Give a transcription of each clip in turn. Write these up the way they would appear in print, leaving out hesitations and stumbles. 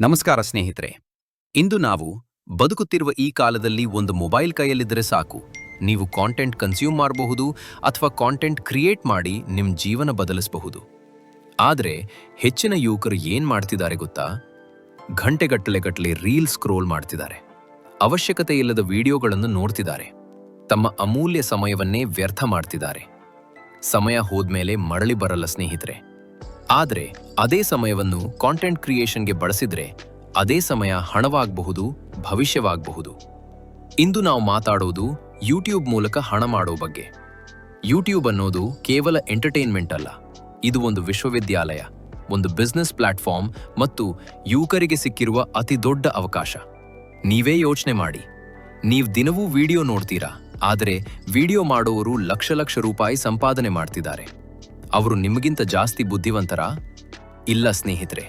ನಮಸ್ಕಾರ ಸ್ನೇಹಿತರೆ. ಇಂದು ನಾವು ಬದುಕುತ್ತಿರುವ ಈ ಕಾಲದಲ್ಲಿ ಒಂದು ಮೊಬೈಲ್ ಕೈಯಲ್ಲಿದ್ದರೆ ಸಾಕು, ನೀವು ಕಾಂಟೆಂಟ್ ಕನ್ಸ್ಯೂಮ್ ಮಾಡಬಹುದು ಅಥವಾ ಕಾಂಟೆಂಟ್ ಕ್ರಿಯೇಟ್ ಮಾಡಿ ನಿಮ್ಮ ಜೀವನ ಬದಲಿಸಬಹುದು. ಆದರೆ ಹೆಚ್ಚಿನ ಯುವಕರು ಏನ್ ಮಾಡ್ತಿದ್ದಾರೆ ಗೊತ್ತಾ? ಗಂಟೆಗಟ್ಟಲೆ ರೀಲ್ ಸ್ಕ್ರೋಲ್ ಮಾಡ್ತಿದ್ದಾರೆ, ಅವಶ್ಯಕತೆ ಇಲ್ಲದ ವಿಡಿಯೋಗಳನ್ನು ನೋಡ್ತಿದ್ದಾರೆ, ತಮ್ಮ ಅಮೂಲ್ಯ ಸಮಯವನ್ನೇ ವ್ಯರ್ಥ ಮಾಡ್ತಿದ್ದಾರೆ. ಸಮಯ ಹೋದ್ಮೇಲೆ ಮರಳಿ ಬರಲ್ಲ ಸ್ನೇಹಿತರೆ. ಆದರೆ ಅದೇ ಸಮಯವನ್ನು ಕಾಂಟೆಂಟ್ ಕ್ರಿಯೇಷನ್ಗೆ ಬಳಸಿದ್ರೆ ಅದೇ ಸಮಯ ಹಣವಾಗಬಹುದು, ಭವಿಷ್ಯವಾಗಬಹುದು. ಇಂದು ನಾವು ಮಾತಾಡೋದು ಯೂಟ್ಯೂಬ್ ಮೂಲಕ ಹಣ ಮಾಡೋ ಬಗ್ಗೆ. ಯೂಟ್ಯೂಬ್ ಅನ್ನೋದು ಕೇವಲ ಎಂಟರ್ಟೈನ್ಮೆಂಟ್ ಅಲ್ಲ, ಇದು ಒಂದು ವಿಶ್ವವಿದ್ಯಾಲಯ, ಒಂದು ಬಿಸ್ನೆಸ್ ಪ್ಲಾಟ್ಫಾರ್ಮ್ ಮತ್ತು ಯುವಕರಿಗೆ ಸಿಕ್ಕಿರುವ ಅತಿ ದೊಡ್ಡ ಅವಕಾಶ. ನೀವೇ ಯೋಚನೆ ಮಾಡಿ, ನೀವು ದಿನವೂ ವಿಡಿಯೋ ನೋಡ್ತೀರಾ, ಆದರೆ ವಿಡಿಯೋ ಮಾಡೋರು ಲಕ್ಷ ರೂಪಾಯಿ ಸಂಪಾದನೆ ಮಾಡ್ತಿದ್ದಾರೆ. ಅವರು ನಿಮಗಿಂತ ಜಾಸ್ತಿ ಬುದ್ಧಿವಂತರಾ? ಇಲ್ಲ ಸ್ನೇಹಿತರೆ,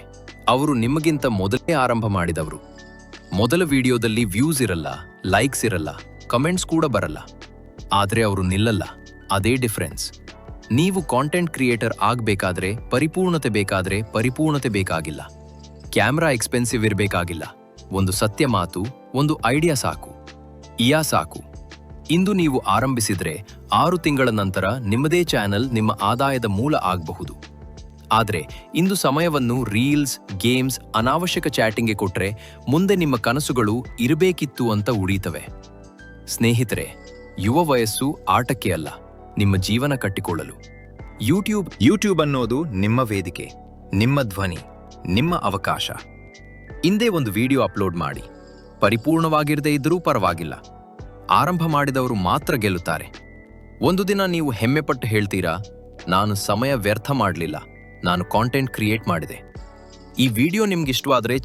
ಅವರು ನಿಮಗಿಂತ ಮೊದಲೇ ಆರಂಭ ಮಾಡಿದವರು. ಮೊದಲ ವಿಡಿಯೋದಲ್ಲಿ ವ್ಯೂಸ್ ಇರಲ್ಲ, ಲೈಕ್ಸ್ ಇರಲ್ಲ, ಕಮೆಂಟ್ಸ್ ಕೂಡ ಬರಲ್ಲ, ಆದರೆ ಅವರು ನಿಲ್ಲಲ್ಲ. ಅದೇ ಡಿಫರೆನ್ಸ್. ನೀವು ಕಾಂಟೆಂಟ್ ಕ್ರಿಯೇಟರ್ ಆಗಬೇಕಾದ್ರೆ ಪರಿಪೂರ್ಣತೆ ಬೇಕಾಗಿಲ್ಲ. ಕ್ಯಾಮ್ರಾ ಎಕ್ಸ್ಪೆನ್ಸಿವ್ ಇರಬೇಕಾಗಿಲ್ಲ. ಒಂದು ಸತ್ಯ ಮಾತು, ಒಂದು ಐಡಿಯಾ ಸಾಕು, ಸಾಕು. ಇಂದು ನೀವು ಆರಂಭಿಸಿದ್ರೆ 6 ತಿಂಗಳ ನಂತರ ನಿಮ್ಮದೇ ಚಾನೆಲ್ ನಿಮ್ಮ ಆದಾಯದ ಮೂಲ ಆಗಬಹುದು. ಆದರೆ ಇಂದು ಸಮಯವನ್ನು ರೀಲ್ಸ್, ಗೇಮ್ಸ್, ಅನಾವಶ್ಯಕ ಚಾಟಿಂಗ್ಗೆ ಕೊಟ್ರೆ ಮುಂದೆ ನಿಮ್ಮ ಕನಸುಗಳು ಇರಬೇಕಿತ್ತು ಅಂತ ಉಳಿತವೆ. ಸ್ನೇಹಿತರೆ, ಯುವ ವಯಸ್ಸು ಆಟಕ್ಕೆ ಅಲ್ಲ, ನಿಮ್ಮ ಜೀವನ ಕಟ್ಟಿಕೊಳ್ಳಲು. ಯೂಟ್ಯೂಬ್ ಅನ್ನೋದು ನಿಮ್ಮ ವೇದಿಕೆ, ನಿಮ್ಮ ಧ್ವನಿ, ನಿಮ್ಮ ಅವಕಾಶ. ಇಂದೇ ಒಂದು ವಿಡಿಯೋ ಅಪ್ಲೋಡ್ ಮಾಡಿ. ಪರಿಪೂರ್ಣವಾಗಿರದೇ ಇದ್ದರೂ ಪರವಾಗಿಲ್ಲ, ಆರಂಭ ಮಾಡಿದವರು ಮಾತ್ರ ಗೆಲ್ಲುತ್ತಾರೆ. ಒಂದು ದಿನ ನೀವು ಹೆಮ್ಮೆಪಟ್ಟು ಹೇಳ್ತೀರಾ, ನಾನು ಸಮಯ ವ್ಯರ್ಥ ಮಾಡಲಿಲ್ಲ, ನಾನು ಕಾಂಟೆಂಟ್ ಕ್ರಿಯೇಟ್ ಮಾಡಿದೆ. ಈ ವಿಡಿಯೋ ನಿಮ್ಗಿಷ್ಟವಾದರೆ